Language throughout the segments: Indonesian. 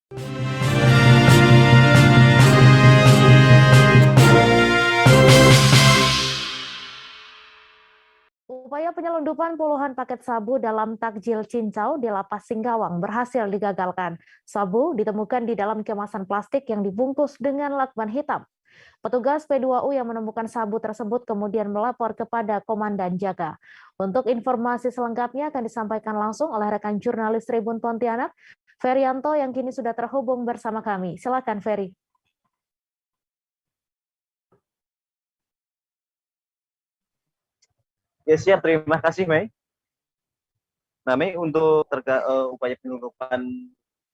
Upaya penyelundupan puluhan paket sabu dalam takjil cincau di Lapas Singkawang berhasil digagalkan. Sabu ditemukan di dalam kemasan plastik yang dibungkus dengan lakban hitam. Petugas P2U yang menemukan sabu tersebut kemudian melapor kepada Komandan Jaga. Untuk informasi selengkapnya akan disampaikan langsung oleh rekan jurnalis Tribun Pontianak, Ferianto yang kini sudah terhubung bersama kami. Silakan Ferry. Ya siap, terima kasih Mei. Nah Mei, untuk upaya penyelundupan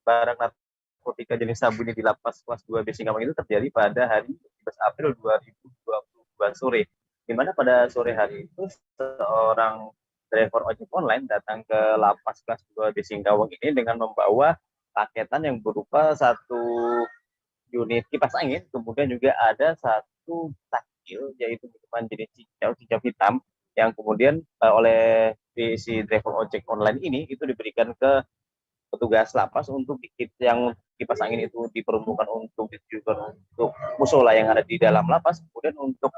barang narkotika jenis sabu ini di Lapas Kelas 2B Singkawang itu terjadi pada hari 17 April 2022 sore. Di mana pada sore hari itu seorang driver ojek online datang ke Lapas Kelas 2B Singkawang ini dengan membawa paketan yang berupa satu unit kipas angin, kemudian juga ada satu takjil yaitu minuman jenis cincau hitam yang kemudian oleh si driver ojek online ini itu diberikan ke petugas lapas untuk yang kipas angin itu diperuntukkan untuk ditujukan untuk musola yang ada di dalam lapas, kemudian untuk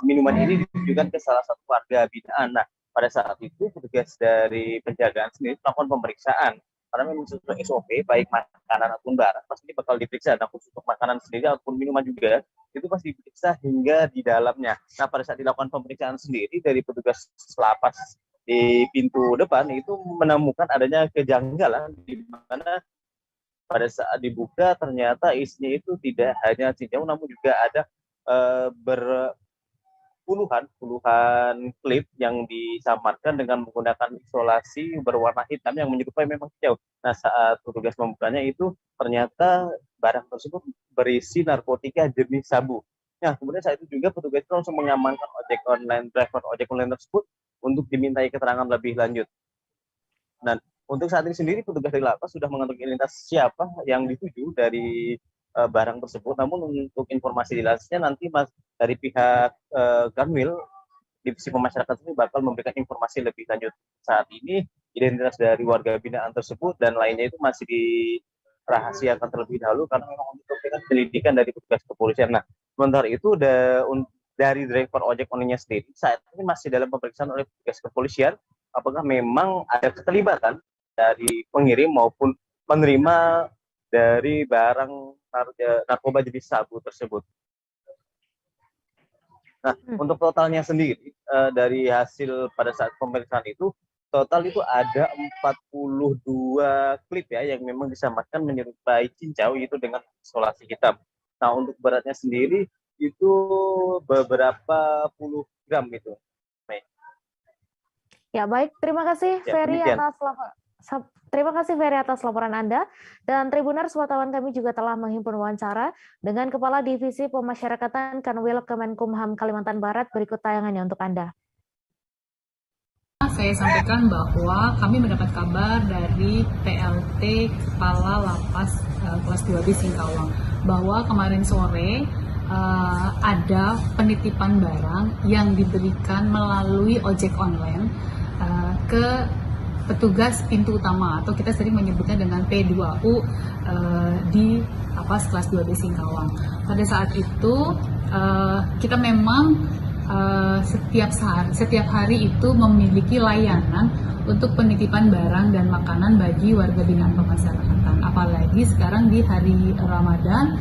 minuman ini ditujukan ke salah satu warga binaan. Nah, pada saat itu petugas dari penjagaan sendiri melakukan pemeriksaan karena memang sesuai SOP baik makanan ataupun barang pasti bakal diperiksa. Nah, khusus untuk makanan sendiri ataupun minuman juga itu pasti diperiksa hingga di dalamnya. Nah, pada saat dilakukan pemeriksaan sendiri dari petugas lapas di pintu depan itu menemukan adanya kejanggalan di mana pada saat dibuka ternyata isinya itu tidak hanya cincau namun juga ada puluhan klip yang disamarkan dengan menggunakan isolasi berwarna hitam yang menyerupai memang cincau. Nah, saat petugas membukanya itu ternyata barang tersebut berisi narkotika jenis sabu. Nah, kemudian saat itu juga petugas itu langsung mengamankan driver ojek online tersebut untuk dimintai keterangan lebih lanjut. Dan untuk saat ini sendiri petugas dari lapas sudah mengantongi identitas siapa yang dituju dari barang tersebut. Namun untuk informasi jelasnya nanti dari pihak Kanwil Divisi Pemasyarakatan ini bakal memberikan informasi lebih lanjut. Saat ini identitas dari warga binaan tersebut dan lainnya itu masih dirahasiakan terlebih dahulu karena memang untuk penyelidikan dari petugas kepolisian. Nah, sementara itu dari driver ojek online-nya sendiri saat ini masih dalam pemeriksaan oleh petugas kepolisian apakah memang ada keterlibatan dari pengirim maupun penerima dari barang narkoba jenis sabu tersebut. Nah, untuk totalnya sendiri dari hasil pada saat pemeriksaan itu total itu ada 42 klip ya yang memang disamarkan menyerupai cincau itu dengan isolasi hitam. Nah, untuk beratnya sendiri itu beberapa puluh gram gitu. Ya baik, terima kasih Ferry atas laporan Anda. Dan Tribuners, wartawan kami juga telah menghimpun wawancara dengan Kepala Divisi Pemasyarakatan Kanwil Kemenkumham Kalimantan Barat. Berikut tayangannya untuk Anda. Saya sampaikan bahwa kami mendapat kabar dari PLT Kepala Lapas Kelas 2B Singkawang bahwa kemarin sore ada penitipan barang yang diberikan melalui ojek online ke petugas pintu utama atau kita sering menyebutnya dengan P2U di Lapas Kelas 2B Singkawang. Pada saat itu kita memang setiap hari itu memiliki layanan untuk penitipan barang dan makanan bagi warga binaan pemasyarakatan. Apalagi sekarang di hari Ramadan,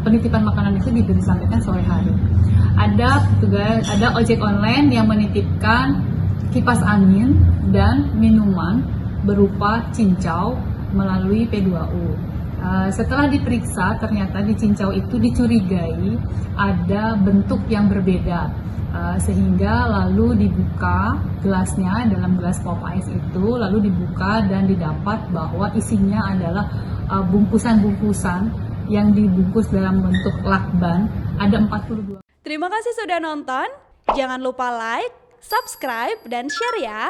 penitipan makanan itu disampaikan sore hari. Ada ojek online yang menitipkan kipas angin dan minuman berupa cincau melalui P2U. Setelah diperiksa, ternyata di cincau itu dicurigai ada bentuk yang berbeda, sehingga lalu dibuka gelasnya dalam gelas pop ice itu, lalu dibuka dan didapat bahwa isinya adalah bungkusan-bungkusan yang dibungkus dalam bentuk lakban, ada 42. Terima kasih sudah nonton, jangan lupa like, subscribe, dan share ya.